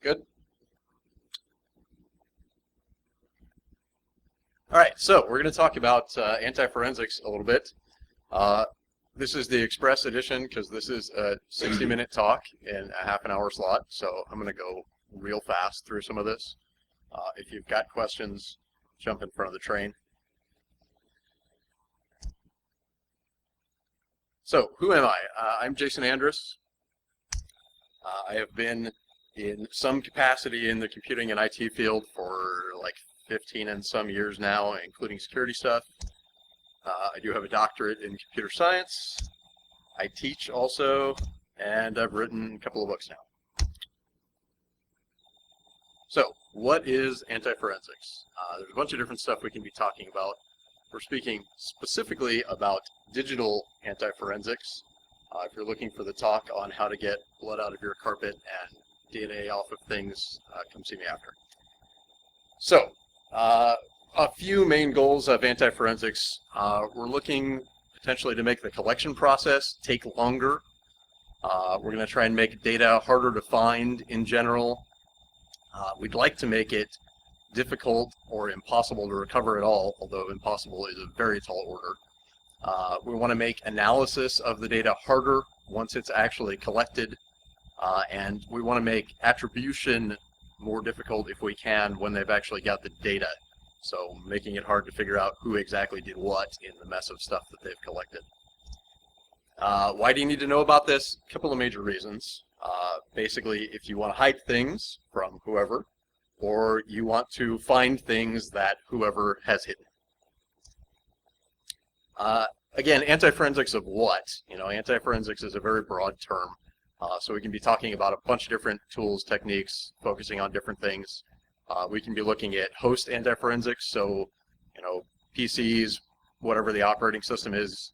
Good. All right, so we're going to talk about anti-forensics a little bit. Uh, this is the Express edition because this is a 60-minute talk in a half an hour slot, so I'm going to go real fast through some of this. If you've got questions, jump in front of the train. So, who am I? I'm Jason Andress. I have been in some capacity in the computing and IT field for like 15 and some years now, including security stuff. I do have a doctorate in computer science. I teach also, and I've written a couple of books now. So, what is anti-forensics? There's a bunch of different stuff we can be talking about. We're speaking specifically about digital anti-forensics. If you're looking for the talk on how to get blood out of your carpet and DNA off of things, come see me after. So, a few main goals of anti-forensics. We're looking potentially to make the collection process take longer. We're going to try and make data harder to find in general. We'd like to make it difficult or impossible to recover at all, although impossible is a very tall order. We want to make analysis of the data harder once it's actually collected, and we want to make attribution more difficult if we can when they've actually got the data. So making it hard to figure out who exactly did what in the mess of stuff that they've collected. Why do you need to know about this? A couple of major reasons. Basically, if you want to hide things from whoever, or you want to find things that whoever has hidden. Again, anti-forensics of what? Anti-forensics is a very broad term. So we can be talking about a bunch of different tools, techniques, focusing on different things. We can be looking at host anti-forensics, so PCs, whatever the operating system is,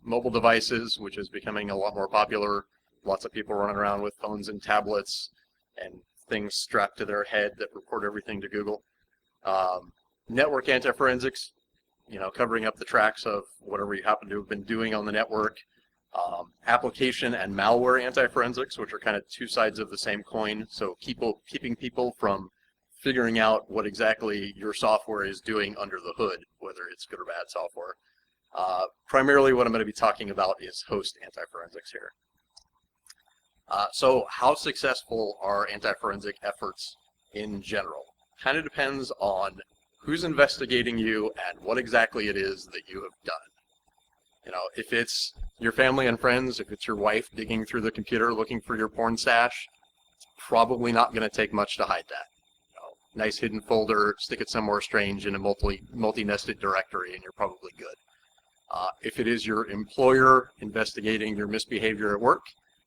mobile devices, which is becoming a lot more popular. Lots of people running around with phones and tablets and things strapped to their head that report everything to Google. Network anti-forensics, covering up the tracks of whatever you happen to have been doing on the network. Application and malware anti-forensics, which are kind of two sides of the same coin. So keeping people from figuring out what exactly your software is doing under the hood, whether it's good or bad software. Primarily what I'm going to be talking about is host anti-forensics here. So how successful are anti-forensic efforts in general? Kind of depends on who's investigating you and what exactly it is that you have done. If it's your family and friends, if it's your wife digging through the computer looking for your porn stash, it's probably not going to take much to hide that. Nice hidden folder, stick it somewhere strange in a multi-nested directory, and you're probably good. If it is your employer investigating your misbehavior at work,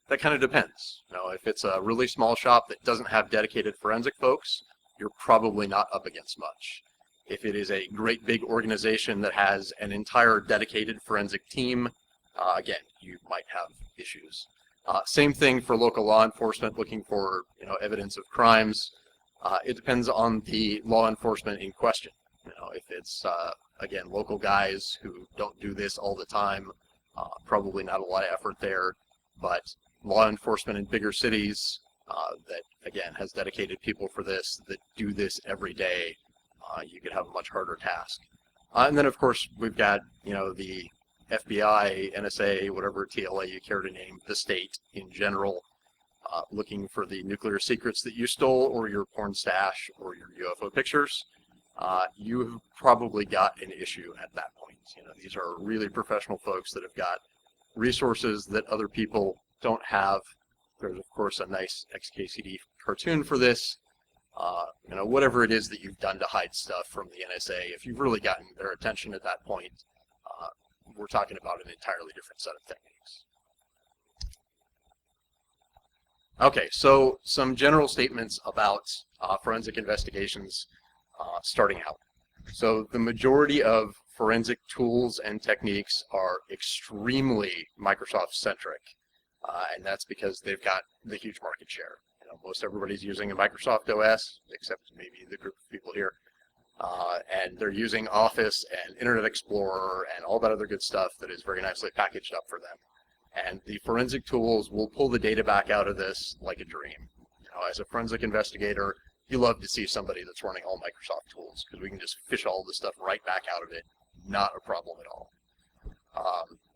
that kind of depends. If it's a really small shop that doesn't have dedicated forensic folks, you're probably not up against much. If it is a great big organization that has an entire dedicated forensic team, again, you might have issues. Same thing for local law enforcement looking for evidence of crimes. It depends on the law enforcement in question. If it's, again, local guys who don't do this all the time, probably not a lot of effort there. But law enforcement in bigger cities that, again, has dedicated people for this, that do this every day, you could have a much harder task. And then, of course, we've got, the FBI, NSA, whatever TLA you care to name, the state in general, looking for the nuclear secrets that you stole or your porn stash or your UFO pictures. You've probably got an issue at that point. These are really professional folks that have got resources that other people don't have. There's, of course, a nice XKCD cartoon for this. Whatever it is that you've done to hide stuff from the NSA, if you've really gotten their attention at that point, we're talking about an entirely different set of techniques. Okay, so some general statements about forensic investigations starting out. So the majority of forensic tools and techniques are extremely Microsoft-centric, and that's because they've got the huge market share. Most everybody's using a Microsoft OS, except maybe the group of people here. And they're using Office and Internet Explorer and all that other good stuff that is very nicely packaged up for them. And the forensic tools will pull the data back out of this like a dream. As a forensic investigator, you love to see somebody that's running all Microsoft tools because we can just fish all the stuff right back out of it. Not a problem at all.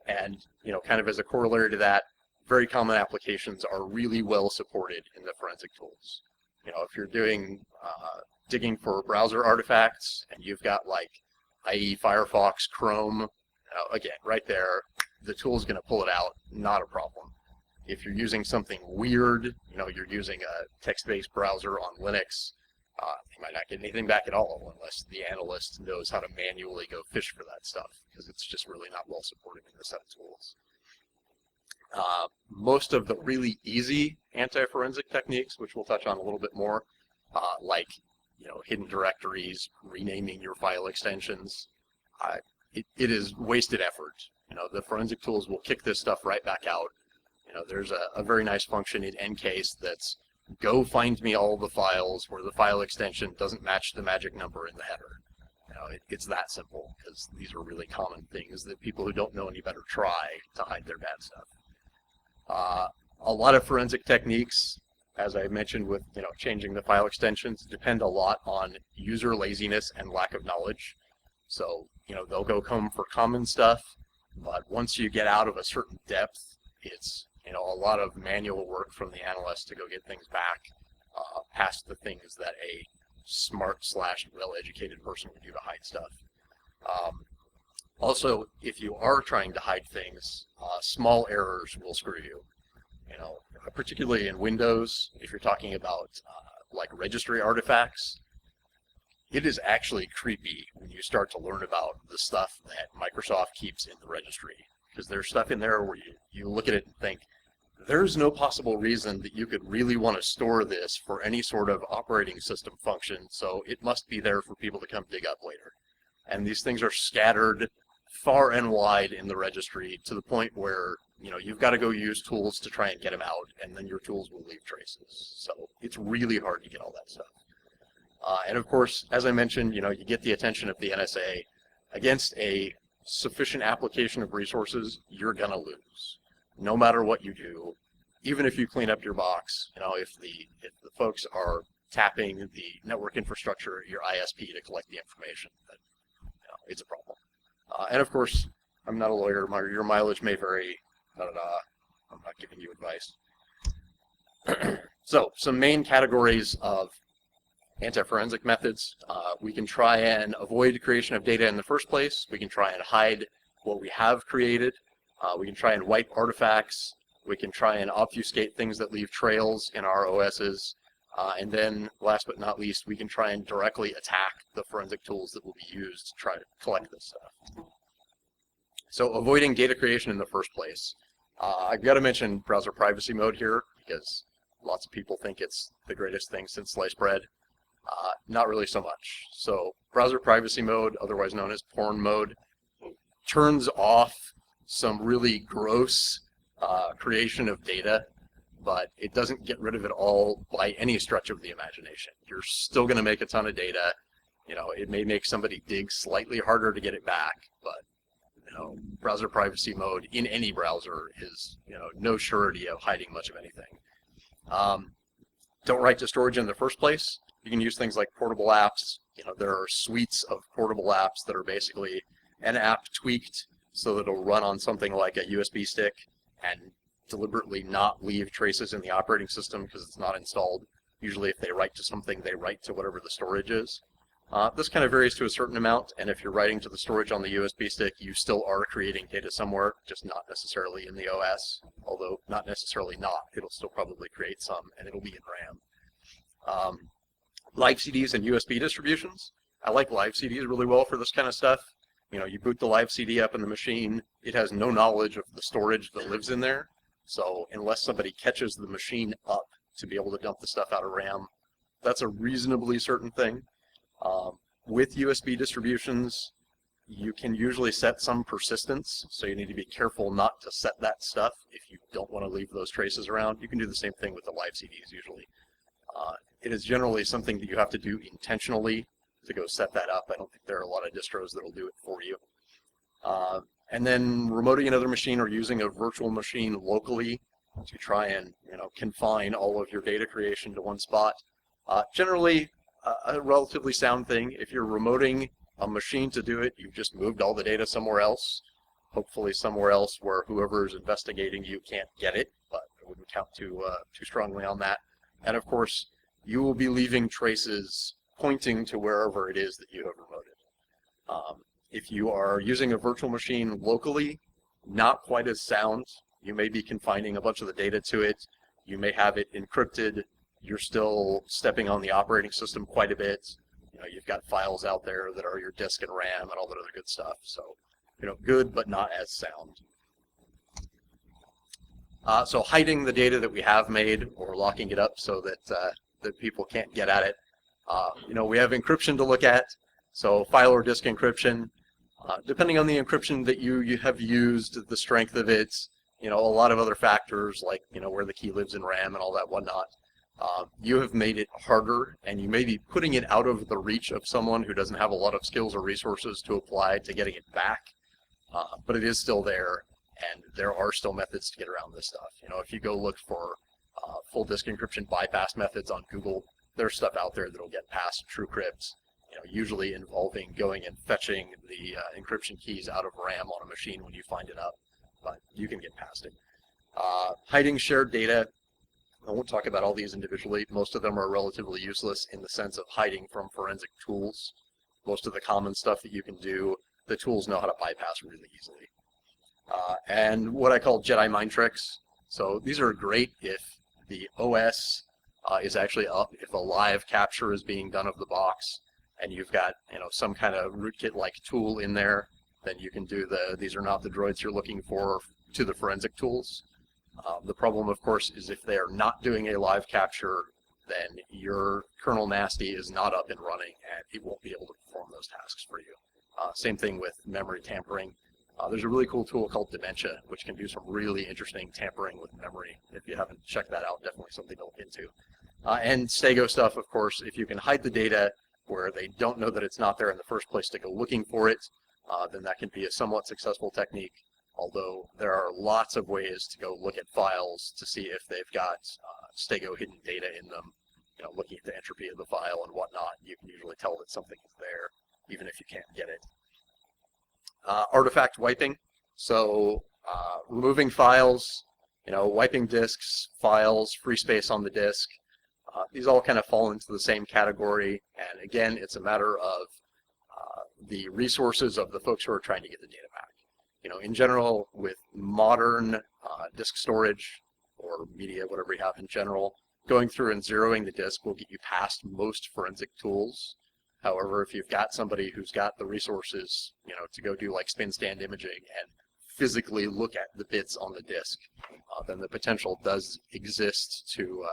And kind of as a corollary to that, very common applications are really well supported in the forensic tools. If you're doing digging for browser artifacts and you've got like IE, Firefox, Chrome, again, right there, the tool's going to pull it out, not a problem. If you're using something weird, you're using a text-based browser on Linux, you might not get anything back at all unless the analyst knows how to manually go fish for that stuff, because it's just really not well supported in the set of tools. Most of the really easy anti-forensic techniques, which we'll touch on a little bit more, like hidden directories, renaming your file extensions, it is wasted effort. The forensic tools will kick this stuff right back out. There's a very nice function in Ncase that's go find me all the files where the file extension doesn't match the magic number in the header. It's that simple, because these are really common things that people who don't know any better try to hide their bad stuff. A lot of forensic techniques, as I mentioned with changing the file extensions, depend a lot on user laziness and lack of knowledge. So they'll go comb for common stuff, but once you get out of a certain depth, it's a lot of manual work from the analyst to go get things back past the things that a smart / well-educated person would do to hide stuff. Also, if you are trying to hide things, small errors will screw you. Particularly in Windows, if you're talking about like registry artifacts, it is actually creepy when you start to learn about the stuff that Microsoft keeps in the registry. Because there's stuff in there where you look at it and think, there's no possible reason that you could really want to store this for any sort of operating system function, so it must be there for people to come dig up later. And these things are scattered far and wide in the registry to the point where you've got to go use tools to try and get them out, and then your tools will leave traces. So it's really hard to get all that stuff. And of course, as I mentioned, you get the attention of the NSA. Against a sufficient application of resources, you're going to lose. No matter what you do, even if you clean up your box, if the folks are tapping the network infrastructure at your ISP to collect the information, then it's a problem. And of course, I'm not a lawyer. Your mileage may vary. I'm not giving you advice. So, some main categories of anti-forensic methods. We can try and avoid creation of data in the first place. We can try and hide what we have created. We can try and wipe artifacts. We can try and obfuscate things that leave trails in our OSs. And then, last but not least, we can try and directly attack the forensic tools that will be used to try to collect this stuff. So, avoiding data creation in the first place. I've got to mention browser privacy mode here, because lots of people think it's the greatest thing since sliced bread. Not really so much. So, browser privacy mode, otherwise known as porn mode, turns off some really gross creation of data, but it doesn't get rid of it all by any stretch of the imagination. You're still going to make a ton of data. It may make somebody dig slightly harder to get it back, but browser privacy mode in any browser is no surety of hiding much of anything. Don't write to storage in the first place. You can use things like portable apps. There are suites of portable apps that are basically an app tweaked so that it'll run on something like a USB stick and deliberately not leave traces in the operating system because it's not installed. Usually if they write to something, they write to whatever the storage is. This kind of varies to a certain amount, and if you're writing to the storage on the USB stick, you still are creating data somewhere, just not necessarily in the OS, although not necessarily not. It'll still probably create some, and it'll be in RAM. Live CDs and USB distributions. I like live CDs really well for this kind of stuff. You boot the live CD up in the machine, it has no knowledge of the storage that lives in there, so unless somebody catches the machine up to be able to dump the stuff out of RAM, that's a reasonably certain thing. With USB distributions, you can usually set some persistence, so you need to be careful not to set that stuff if you don't want to leave those traces around. You can do the same thing with the live CDs usually. It is generally something that you have to do intentionally to go set that up. I don't think there are a lot of distros that will do it for you. And then remoting another machine or using a virtual machine locally to try and confine all of your data creation to one spot. Generally, a relatively sound thing. If you're remoting a machine to do it, you've just moved all the data somewhere else, hopefully somewhere else where whoever is investigating you can't get it, but I wouldn't count too strongly on that. And of course, you will be leaving traces pointing to wherever it is that you have remoted. If you are using a virtual machine locally, not quite as sound. You may be confining a bunch of the data to it. You may have it encrypted. You're still stepping on the operating system quite a bit. You've got files out there that are your disk and RAM and all that other good stuff. So, good but not as sound. So hiding the data that we have made or locking it up so that that people can't get at it. We have encryption to look at. So file or disk encryption. Depending on the encryption that you have used, the strength of it, a lot of other factors like where the key lives in RAM and all that whatnot. You have made it harder, and you may be putting it out of the reach of someone who doesn't have a lot of skills or resources to apply to getting it back. But it is still there, and there are still methods to get around this stuff. If you go look for full disk encryption bypass methods on Google, there's stuff out there that'll get past TrueCrypt. Usually involving going and fetching the encryption keys out of RAM on a machine when you find it up, but you can get past it. Hiding shared data. I won't talk about all these individually. Most of them are relatively useless in the sense of hiding from forensic tools. Most of the common stuff that you can do, the tools know how to bypass really easily. And what I call Jedi mind tricks. So these are great if the OS is actually up, if a live capture is being done of the box, and you've got some kind of rootkit-like tool in there, then you can do these are not the droids you're looking for to the forensic tools. The problem, of course, is if they are not doing a live capture, then your kernel nasty is not up and running, and it won't be able to perform those tasks for you. Same thing with memory tampering. There's a really cool tool called Dementia, which can do some really interesting tampering with memory. If you haven't checked that out, definitely something to look into. And Stego stuff, of course, if you can hide the data where they don't know that it's not there in the first place to go looking for it, then that can be a somewhat successful technique. Although there are lots of ways to go look at files to see if they've got Stego hidden data in them. Looking at the entropy of the file and whatnot, you can usually tell that something is there, even if you can't get it. Artifact wiping. So removing files, wiping disks, files, free space on the disk. These all kind of fall into the same category, and again, it's a matter of the resources of the folks who are trying to get the data back. In general, with modern disk storage or media, whatever you have in general, going through and zeroing the disk will get you past most forensic tools. However, if you've got somebody who's got the resources, to go do like spin stand imaging and physically look at the bits on the disk, then the potential does exist to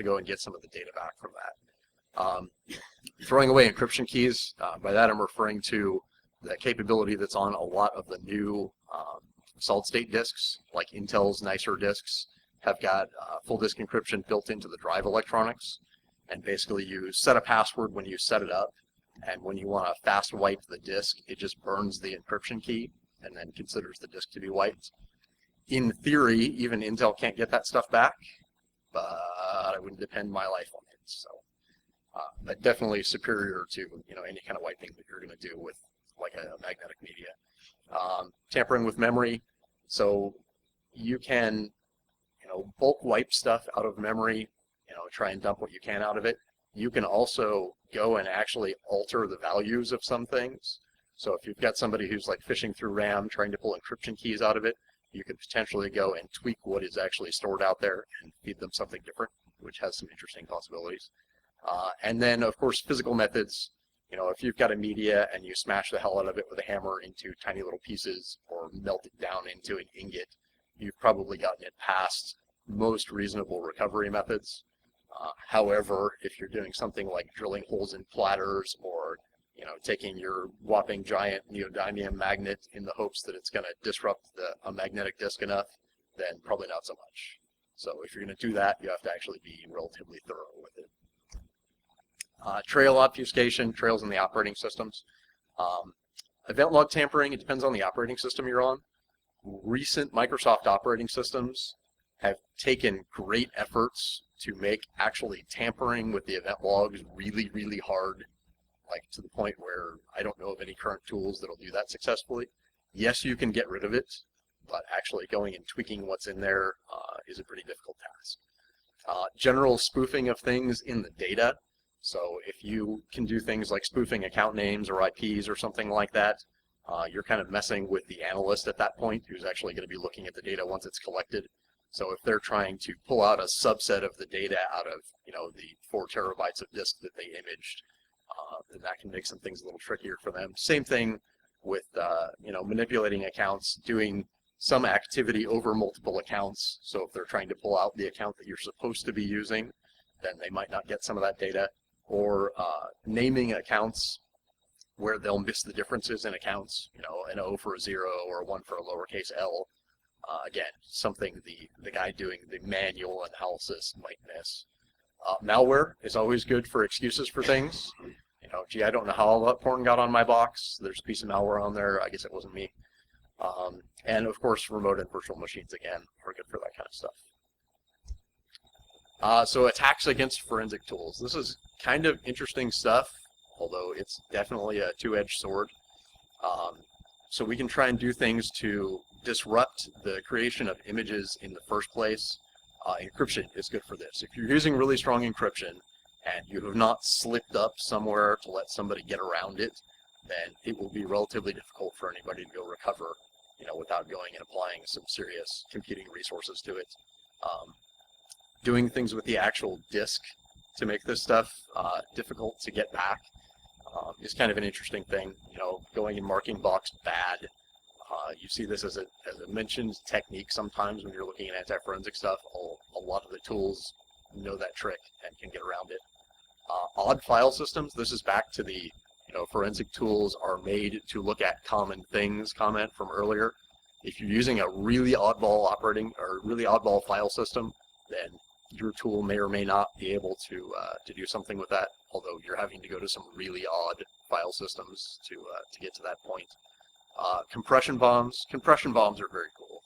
go and get some of the data back from that. Throwing away encryption keys, by that I'm referring to the capability that's on a lot of the new solid-state disks, like Intel's nicer disks, have got full disk encryption built into the drive electronics. And basically you set a password when you set it up, and when you want to fast wipe the disk, it just burns the encryption key and then considers the disk to be wiped. In theory, even Intel can't get that stuff back, but I wouldn't depend my life on it. So, but definitely superior to any kind of wiping that you're going to do with like a magnetic media. Tampering with memory, so you can bulk wipe stuff out of memory, try and dump what you can out of it. You can also go and actually alter the values of some things. So if you've got somebody who's like fishing through RAM trying to pull encryption keys out of it, you could potentially go and tweak what is actually stored out there and feed them something different, which has some interesting possibilities. And then, of course, physical methods. If you've got a media and you smash the hell out of it with a hammer into tiny little pieces or melt it down into an ingot, you've probably gotten it past most reasonable recovery methods. However, if you're doing something like drilling holes in platters or taking your whopping giant neodymium magnet in the hopes that it's going to disrupt a magnetic disk enough, then probably not so much. So if you're going to do that, you have to actually be relatively thorough with it. Trail obfuscation, trails in the operating systems. Event log tampering, it depends on the operating system you're on. Recent Microsoft operating systems have taken great efforts to make actually tampering with the event logs really, really hard, like to the point where I don't know of any current tools that'll do that successfully. Yes, you can get rid of it, but actually going and tweaking what's in there is a pretty difficult task. General spoofing of things in the data. So if you can do things like spoofing account names or IPs or something like that, you're kind of messing with the analyst at that point, who's actually going to be looking at the data once it's collected. So if they're trying to pull out a subset of the data out of, the 4 terabytes of disk that they imaged, then that can make some things a little trickier for them. Same thing with, manipulating accounts, doing some activity over multiple accounts. So if they're trying to pull out the account that you're supposed to be using, then they might not get some of that data. Or naming accounts where they'll miss the differences in accounts, an O for a 0 or a 1 for a lowercase l. Again, something the guy doing the manual analysis might miss. Malware is always good for excuses for things. Gee, I don't know how all that porn got on my box. There's a piece of malware on there. I guess it wasn't me. And of course, remote and virtual machines, again, are good for that kind of stuff. So attacks against forensic tools. This is kind of interesting stuff, although it's definitely a two-edged sword. So we can try and do things to disrupt the creation of images in the first place. Encryption is good for this. If you're using really strong encryption and you have not slipped up somewhere to let somebody get around it, then it will be relatively difficult for anybody to go recover, without going and applying some serious computing resources to it. Doing things with the actual disk to make this stuff difficult to get back is kind of an interesting thing. Going and marking box bad. You see this as a mentioned technique sometimes when you're looking at anti-forensic stuff. A lot of the tools know that trick and can get around it. Odd file systems. This is back to the forensic tools are made to look at common things comment from earlier. If you're using a really oddball oddball file system, then your tool may or may not be able to do something with that, although you're having to go to some really odd file systems to get to that point. Compression bombs. Compression bombs are very cool.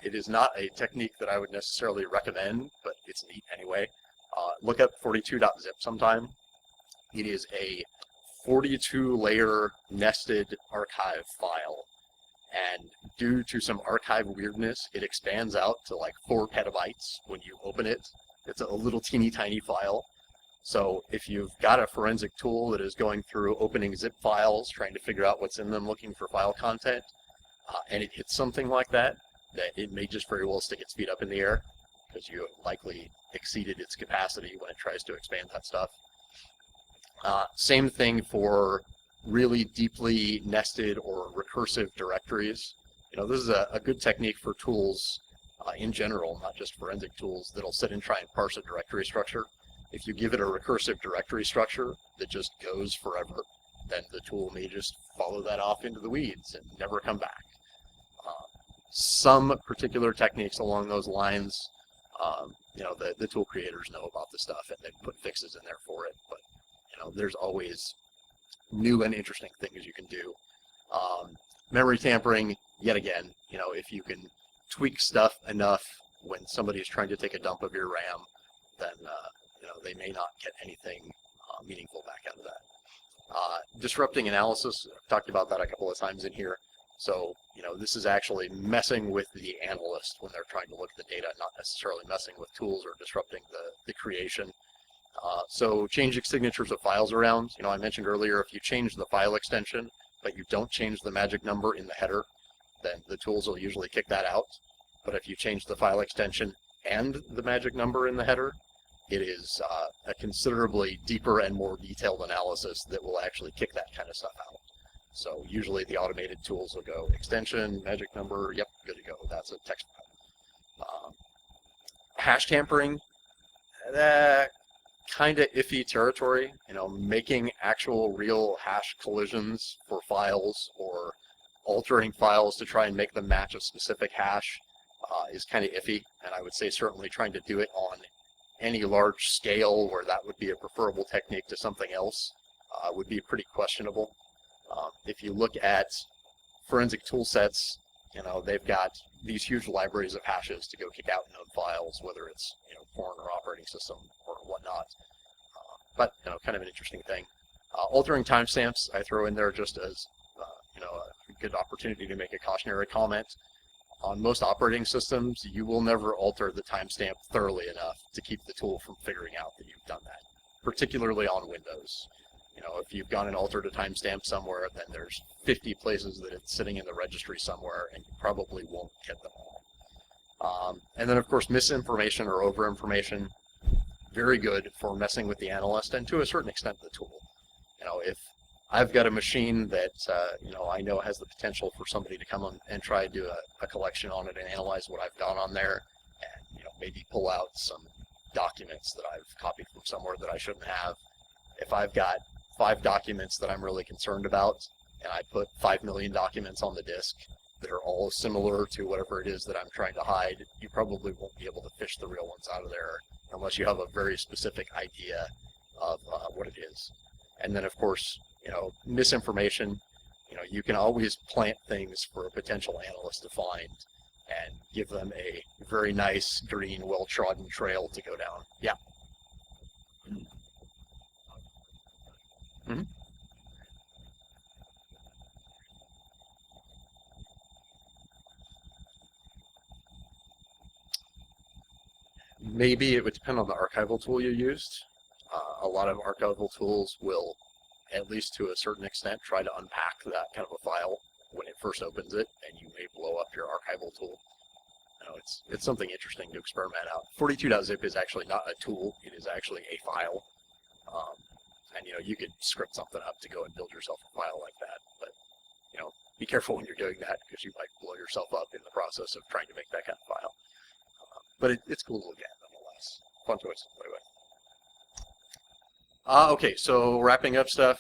It is not a technique that I would necessarily recommend, but it's neat anyway. Look up 42.zip sometime. It is a 42-layer nested archive file, and due to some archive weirdness, it expands out to like 4 petabytes when you open it. It's a little teeny tiny file. So if you've got a forensic tool that is going through opening zip files, trying to figure out what's in them, looking for file content, and it hits something like that, it may just very well stick its feet up in the air because you have likely exceeded its capacity when it tries to expand that stuff. Same thing for really deeply nested or recursive directories. This is a good technique for tools in general, not just forensic tools, that'll sit and try and parse a directory structure. If you give it a recursive directory structure that just goes forever, then the tool may just follow that off into the weeds and never come back. Some particular techniques along those lines, the tool creators know about the stuff and they put fixes in there for it, but there's always new and interesting things you can do. Memory tampering, yet again, if you can tweak stuff enough when somebody is trying to take a dump of your RAM, then they may not get anything meaningful back out of that. Disrupting analysis, I've talked about that a couple of times in here. So, this is actually messing with the analyst when they're trying to look at the data, not necessarily messing with tools or disrupting the creation. So changing signatures of files around. I mentioned earlier, if you change the file extension, but you don't change the magic number in the header, then the tools will usually kick that out. But if you change the file extension and the magic number in the header, it is a considerably deeper and more detailed analysis that will actually kick that kind of stuff out. So usually the automated tools will go extension, magic number, yep, good to go. That's a text file. Hash tampering, that kind of iffy territory. Making actual real hash collisions for files or altering files to try and make them match a specific hash is kind of iffy, and I would say certainly trying to do it on any large scale where that would be a preferable technique to something else would be pretty questionable. If you look at forensic tool sets, they've got these huge libraries of hashes to go kick out known files, whether it's porn or operating system or whatnot. But kind of an interesting thing. Altering timestamps I throw in there just as a good opportunity to make a cautionary comment. On most operating systems, you will never alter the timestamp thoroughly enough to keep the tool from figuring out that you've done that, particularly on Windows. If you've gone and altered a timestamp somewhere, then there's 50 places that it's sitting in the registry somewhere, and you probably won't get them all. And then, of course, misinformation or overinformation, very good for messing with the analyst and to a certain extent the tool. If I've got a machine that I know has the potential for somebody to come on and try to do a collection on it and analyze what I've done on there, and maybe pull out some documents that I've copied from somewhere that I shouldn't have. If I've got 5 documents that I'm really concerned about, and I put 5 million documents on the disk that are all similar to whatever it is that I'm trying to hide, you probably won't be able to fish the real ones out of there unless you have a very specific idea of what it is. And then, of course, misinformation. You can always plant things for a potential analyst to find and give them a very nice, green, well-trodden trail to go down. Yeah. Mm-hmm. Maybe it would depend on the archival tool you used. A lot of archival tools will, at least to a certain extent, try to unpack that kind of a file when it first opens it, and you may blow up your archival tool. It's something interesting to experiment out. 42.zip is actually not a tool; it is actually a file. And you could script something up to go and build yourself a file like that. But be careful when you're doing that, because you might blow yourself up in the process of trying to make that kind of file. But it's cool to look at nonetheless. Fun choice, by the way. Okay, so wrapping up stuff.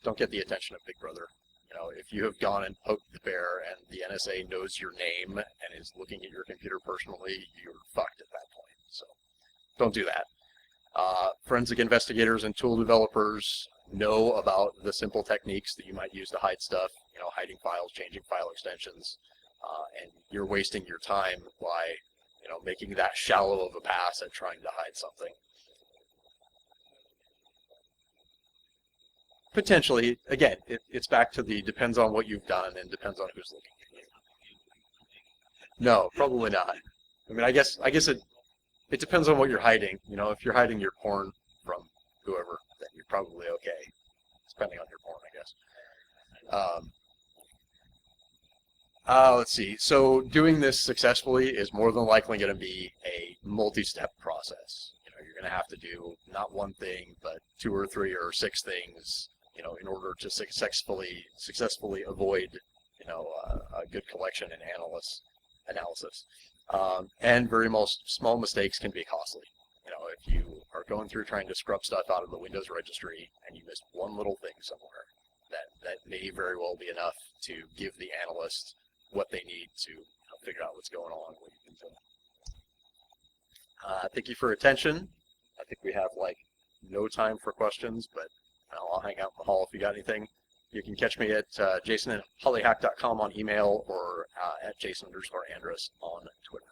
Don't get the attention of Big Brother. If you have gone and poked the bear and the NSA knows your name and is looking at your computer personally, you're fucked at that point. So don't do that. Forensic investigators and tool developers know about the simple techniques that you might use to hide stuff, hiding files, changing file extensions, and you're wasting your time by, making that shallow of a pass at trying to hide something. Potentially, again, it's back to the depends on what you've done and depends on who's looking at you. No, probably not. I mean, I guess it depends on what you're hiding. If you're hiding your porn from whoever, then you're probably okay, depending on your porn, I guess. Let's see. So doing this successfully is more than likely going to be a multi-step process. You're going to have to do not one thing, but 2 or 3 or 6 things, in order to successfully avoid, a good collection and analysis. And very most small mistakes can be costly. If you are going through trying to scrub stuff out of the Windows registry and you missed one little thing somewhere, that may very well be enough to give the analyst what they need to figure out what's going on, what you've been doing. Thank you for your attention. I think we have no time for questions, but I'll hang out in the hall if you got anything. You can catch me at jason@hollyhack.com on email or at jason_andress on Twitter.